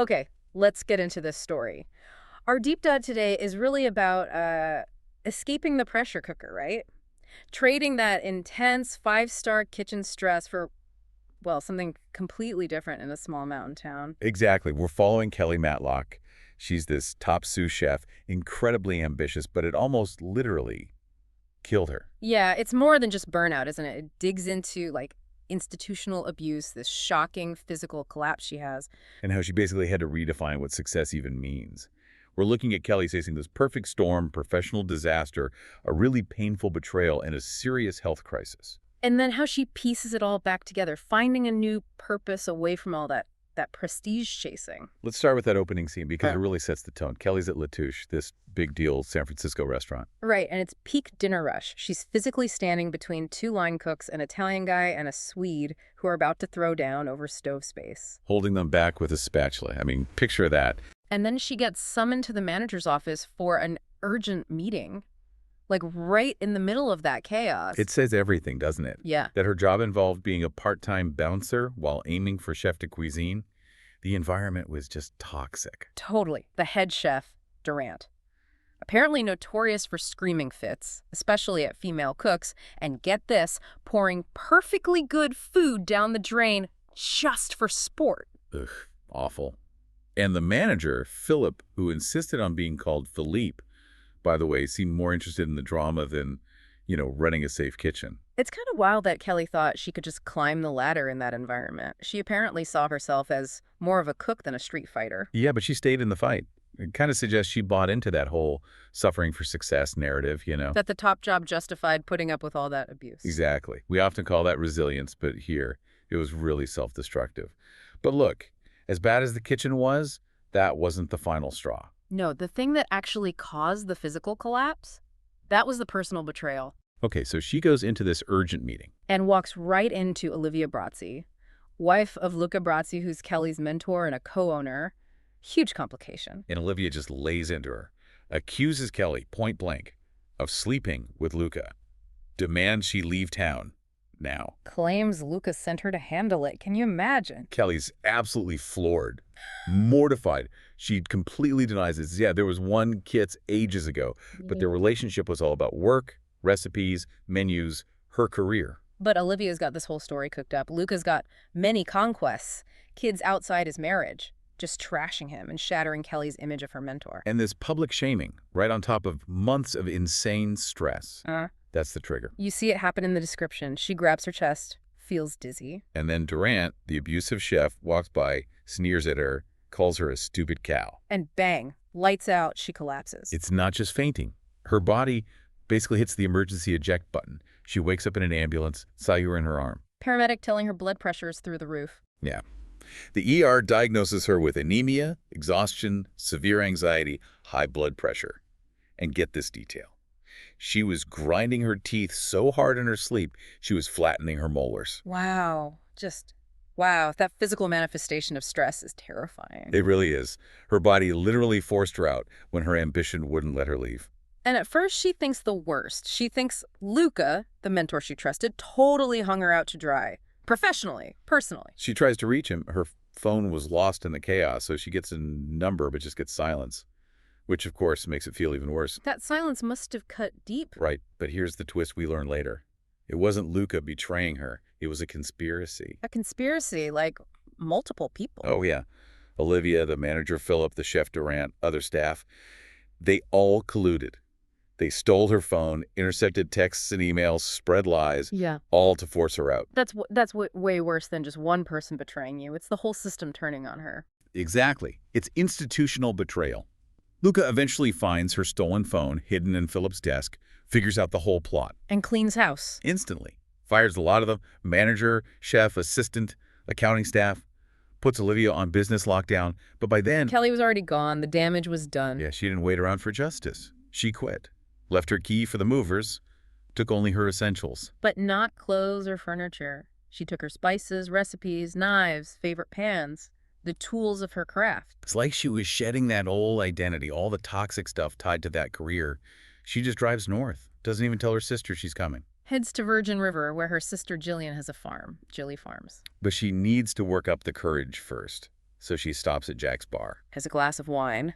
Okay, let's get into this story. Our deep dive today is really about escaping the pressure cooker, right? Trading that intense five-star kitchen stress for, well, something completely different in a small mountain town. Exactly. We're following Kelly Matlock. She's this top sous chef, incredibly ambitious, but it almost literally killed her. Yeah, it's more than just burnout, isn't it? It digs into, like, institutional abuse, this shocking physical collapse she has. And how she basically had to redefine what success even means. We're looking at Kelly facing this perfect storm, professional disaster, a really painful betrayal, and a serious health crisis. And then how she pieces it all back together, finding a new purpose away from all that prestige chasing. Let's start with that opening scene because Huh. it really sets the tone. Kelly's at Latouche, this big deal San Francisco restaurant. Right, and it's peak dinner rush. She's physically standing between two line cooks, an Italian guy and a Swede, who are about to throw down over stove space. Holding them back with a spatula. I mean, picture that. And then she gets summoned to the manager's office for an urgent meeting, like right in the middle of that chaos. It says everything, doesn't it? Yeah. That her job involved being a part-time bouncer while aiming for chef de cuisine. The environment was just toxic. Totally. The head chef, Durant. Apparently notorious for screaming fits, especially at female cooks, and get this, pouring perfectly good food down the drain just for sport. Ugh, awful. And the manager, Philip, who insisted on being called Philippe, by the way, seemed more interested in the drama than, running a safe kitchen. It's kind of wild that Kelly thought she could just climb the ladder in that environment. She apparently saw herself as more of a cook than a street fighter. Yeah, but she stayed in the fight. It kind of suggests she bought into that whole suffering for success narrative. That the top job justified putting up with all that abuse. Exactly. We often call that resilience, but here, it was really self-destructive. But look, as bad as the kitchen was, that wasn't the final straw. No, the thing that actually caused the physical collapse, that was the personal betrayal. Okay, so she goes into this urgent meeting. And walks right into Olivia Brazzi, wife of Luca Brazzi, who's Kelly's mentor and a co-owner. Huge complication. And Olivia just lays into her, accuses Kelly point blank of sleeping with Luca, demands she leave town now. Claims Luca sent her to handle it. Can you imagine? Kelly's absolutely floored, mortified. She completely denies this. Yeah, there was one kids ages ago, but their relationship was all about work, recipes, menus, her career. But Olivia's got this whole story cooked up. Luca's got many conquests, kids outside his marriage, just trashing him and shattering Kelly's image of her mentor. And this public shaming, right on top of months of insane stress. That's the trigger. You see it happen in the description. She grabs her chest, feels dizzy. And then Durant, the abusive chef, walks by, sneers at her, calls her a stupid cow. And bang, lights out, she collapses. It's not just fainting. Her body basically hits the emergency eject button. She wakes up in an ambulance, cellular in her arm. Paramedic telling her blood pressure is through the roof. Yeah. The ER diagnoses her with anemia, exhaustion, severe anxiety, high blood pressure. And get this detail. She was grinding her teeth so hard in her sleep, she was flattening her molars. Wow. Wow. That physical manifestation of stress is terrifying. It really is. Her body literally forced her out when her ambition wouldn't let her leave. And at first, she thinks the worst. She thinks Luca, the mentor she trusted, totally hung her out to dry. Professionally, personally. She tries to reach him. Her phone was lost in the chaos, so she gets a number but just gets silence, which, of course, makes it feel even worse. That silence must have cut deep. Right, but here's the twist we learn later. It wasn't Luca betraying her. It was a conspiracy. A conspiracy, like multiple people. Oh, yeah. Olivia, the manager Philip, the chef Durant, other staff, they all colluded. They stole her phone, intercepted texts and emails, spread lies, Yeah. all to force her out. That's way worse than just one person betraying you. It's the whole system turning on her. Exactly. It's institutional betrayal. Luca eventually finds her stolen phone hidden in Philip's desk, figures out the whole plot. And cleans house. Instantly. Fires a lot of them, manager, chef, assistant, accounting staff, puts Olivia on business lockdown, but by then... Kelly was already gone. The damage was done. Yeah, she didn't wait around for justice. She quit. Left her key for the movers, took only her essentials. But not clothes or furniture. She took her spices, recipes, knives, favorite pans, the tools of her craft. It's like she was shedding that old identity, all the toxic stuff tied to that career. She just drives north, doesn't even tell her sister she's coming. Heads to Virgin River, where her sister Jillian has a farm, Jilly Farms. But she needs to work up the courage first. so she stops at Jack's bar. Has a glass of wine,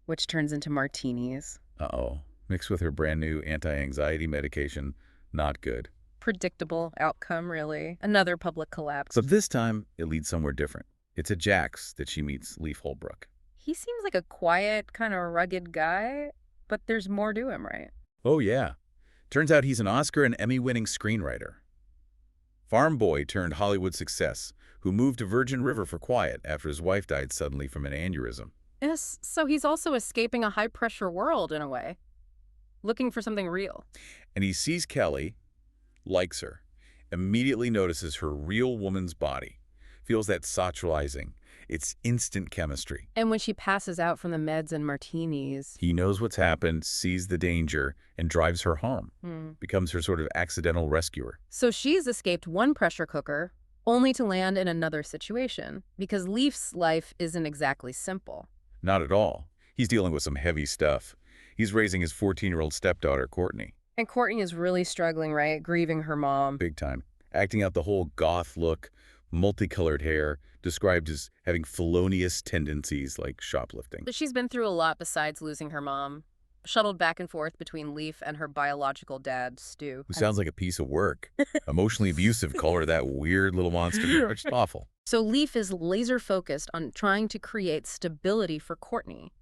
which turns into martinis. Uh-oh. Mixed with her brand new anti-anxiety medication. Not good. Predictable outcome, really. Another public collapse. But this time, it leads somewhere different. It's at Jack's that she meets Lief Holbrook. He seems like a quiet, kind of rugged guy, but there's more to him, right? Oh, yeah. Turns out he's an Oscar and Emmy-winning screenwriter. Farm boy turned Hollywood success, who moved to Virgin River for quiet after his wife died suddenly from an aneurysm. Yes, so he's also escaping a high-pressure world, in a way. Looking for something real. And he sees Kelly, likes her, immediately notices her real woman's body, feels that sexualizing. It's instant chemistry. And when she passes out from the meds and martinis... He knows what's happened, sees the danger, and drives her home. Becomes her sort of accidental rescuer. So she's escaped one pressure cooker, only to land in another situation, because Lief's life isn't exactly simple. Not at all. He's dealing with some heavy stuff. He's raising his 14-year-old stepdaughter, Courtney. And Courtney is really struggling, right? Grieving her mom. Big time. Acting out the whole goth look, multicolored hair, described as having felonious tendencies like shoplifting. But she's been through a lot besides losing her mom. Shuttled back and forth between Lief and her biological dad, Stu. Who sounds like a piece of work. Emotionally abusive, call her that weird little monster. It's awful. So Lief is laser-focused on trying to create stability for Courtney,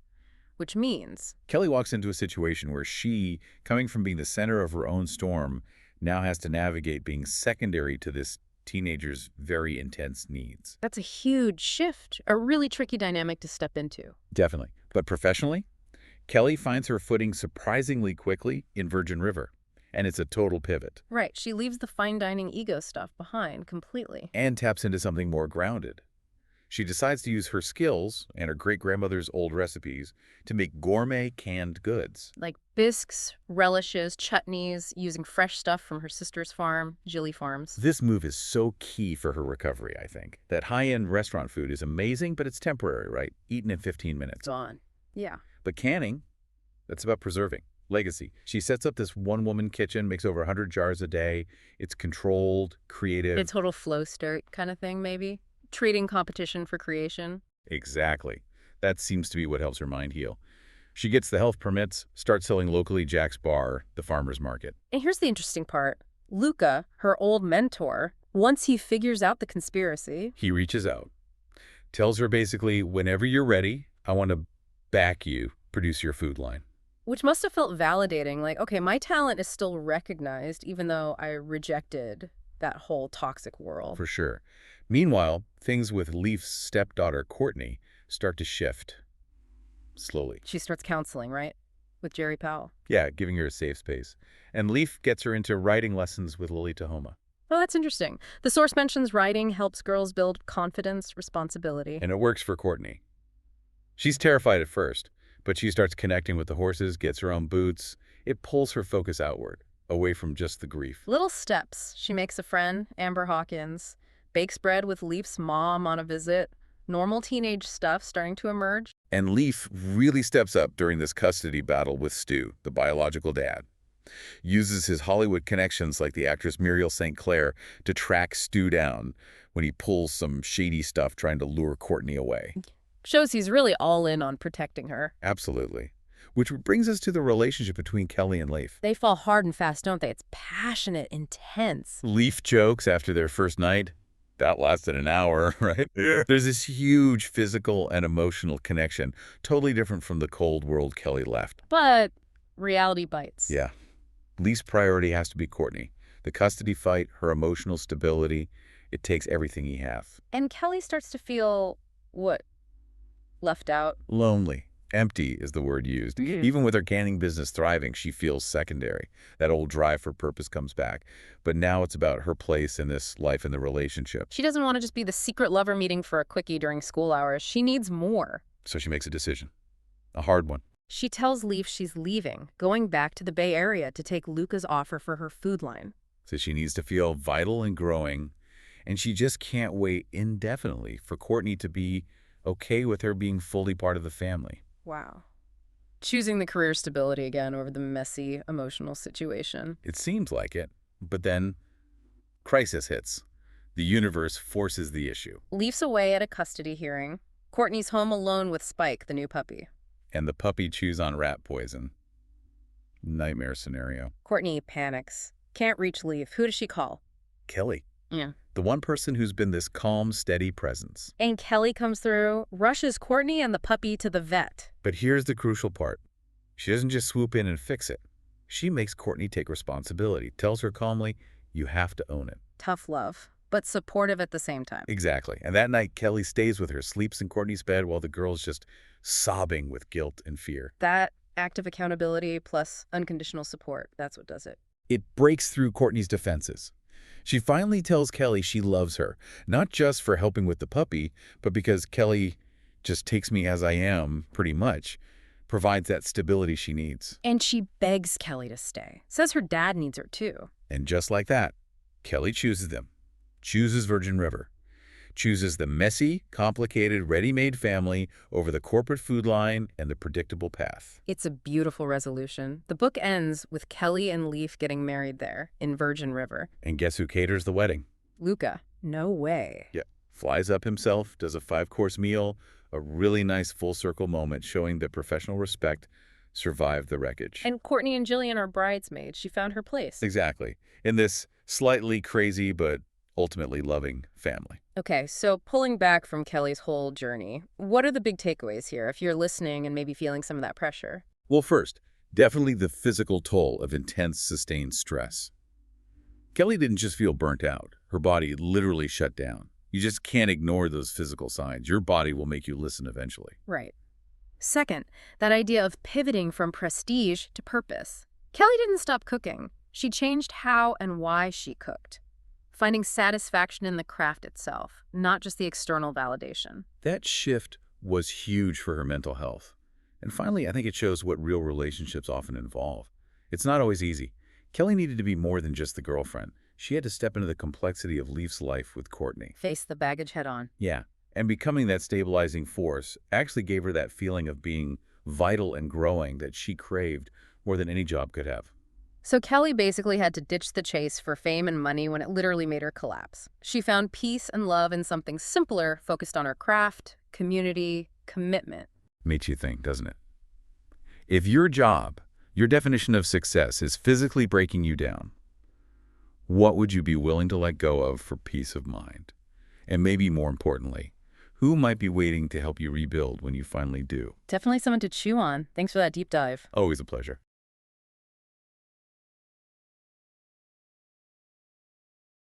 which means... Kelly walks into a situation where she, coming from being the center of her own storm, now has to navigate being secondary to this teenager's very intense needs. That's a huge shift, a really tricky dynamic to step into. Definitely. But professionally, Kelly finds her footing surprisingly quickly in Virgin River, and it's a total pivot. Right, she leaves the fine dining ego stuff behind completely. And taps into something more grounded. She decides to use her skills and her great-grandmother's old recipes to make gourmet canned goods. Like bisques, relishes, chutneys, using fresh stuff from her sister's farm, Jilly Farms. This move is so key for her recovery, I think. That high-end restaurant food is amazing, but it's temporary, right? Eaten in 15 minutes. Gone. Yeah. But canning, that's about preserving. Legacy. She sets up this one-woman kitchen, makes over 100 jars a day. It's controlled, creative. A total flow state kind of thing, maybe? Treating competition for creation. Exactly. That seems to be what helps her mind heal. She gets the health permits, starts selling locally Jack's bar, the farmer's market. And here's the interesting part. Luca, her old mentor, once he figures out the conspiracy... He reaches out. Tells her basically, whenever you're ready, I want to back you, produce your food line. Which must have felt validating. Like, okay, my talent is still recognized, even though I rejected that whole toxic world. For sure. Meanwhile, things with Lief's stepdaughter, Courtney, start to shift. Slowly. She starts counseling, right? With Jerry Powell. Yeah, giving her a safe space. And Lief gets her into writing lessons with Lily Tahoma. Oh, that's interesting. The source mentions writing helps girls build confidence, responsibility. And it works for Courtney. She's terrified at first, but she starts connecting with the horses, gets her own boots. It pulls her focus outward, away from just the grief. Little steps. She makes a friend, Amber Hawkins, bakes bread with Lief's mom on a visit, normal teenage stuff starting to emerge. And Lief really steps up during this custody battle with Stu, the biological dad. Uses his Hollywood connections like the actress Muriel St. Clair to track Stu down when he pulls some shady stuff trying to lure Courtney away. Shows he's really all in on protecting her. Absolutely. Which brings us to the relationship between Kelly and Lief. They fall hard and fast, don't they? It's passionate, intense. Lief jokes after their first night. That lasted an hour, right? Yeah. There's this huge physical and emotional connection, totally different from the cold world Kelly left. But reality bites. Yeah. Lief's priority has to be Courtney. The custody fight, her emotional stability, it takes everything he has. And Kelly starts to feel, what, left out? Lonely. Empty is the word used. Even with her canning business thriving, she feels secondary. That old drive for purpose comes back. But now it's about her place in this life and the relationship. She doesn't want to just be the secret lover meeting for a quickie during school hours. She needs more. So she makes a decision. A hard one. She tells Lief she's leaving, going back to the Bay Area to take Luca's offer for her food line. So she needs to feel vital and growing, and she just can't wait indefinitely for Courtney to be okay with her being fully part of the family. Wow. Choosing the career stability again over the messy, emotional situation. It seems like it, but then crisis hits. The universe forces the issue. Lief's away at a custody hearing. Courtney's home alone with Spike, the new puppy. And the puppy chews on rat poison. Nightmare scenario. Courtney panics. Can't reach Lief. Who does she call? Kelly. Yeah. The one person who's been this calm, steady presence. And Kelly comes through, rushes Courtney and the puppy to the vet. But here's the crucial part. She doesn't just swoop in and fix it. She makes Courtney take responsibility, tells her calmly, you have to own it. Tough love, but supportive at the same time. Exactly. And that night, Kelly stays with her, sleeps in Courtney's bed while the girl's just sobbing with guilt and fear. That act of accountability plus unconditional support, that's what does it. It breaks through Courtney's defenses. She finally tells Kelly she loves her, not just for helping with the puppy, but because Kelly just takes me as I am, pretty much, provides that stability she needs. And she begs Kelly to stay. Says her dad needs her too. And just like that, Kelly chooses them. Chooses Virgin River. Chooses the messy, complicated, ready-made family over the corporate food line and the predictable path. It's a beautiful resolution. The book ends with Kelly and Lief getting married there in Virgin River. And guess who caters the wedding? Luca. No way. Yeah. Flies up himself, does a 5-course meal, a really nice full-circle moment showing that professional respect survived the wreckage. And Courtney and Jillian are bridesmaids. She found her place. Exactly. In this slightly crazy but ultimately loving family. Okay, so pulling back from Kelly's whole journey, what are the big takeaways here if you're listening and maybe feeling some of that pressure? Well, first, definitely the physical toll of intense, sustained stress. Kelly didn't just feel burnt out. Her body literally shut down. You just can't ignore those physical signs. Your body will make you listen eventually. Right. Second, that idea of pivoting from prestige to purpose. Kelly didn't stop cooking. She changed how and why she cooked, finding satisfaction in the craft itself, not just the external validation. That shift was huge for her mental health. And finally, I think it shows what real relationships often involve. It's not always easy. Kelly needed to be more than just the girlfriend. She had to step into the complexity of Lief's life with Courtney. Face the baggage head on. Yeah, and becoming that stabilizing force actually gave her that feeling of being vital and growing that she craved more than any job could have. So Kelly basically had to ditch the chase for fame and money when it literally made her collapse. She found peace and love in something simpler, focused on her craft, community, commitment. Makes you think, doesn't it? If your job, your definition of success is physically breaking you down, what would you be willing to let go of for peace of mind? And maybe more importantly, who might be waiting to help you rebuild when you finally do? Definitely someone to chew on. Thanks for that deep dive. Always a pleasure.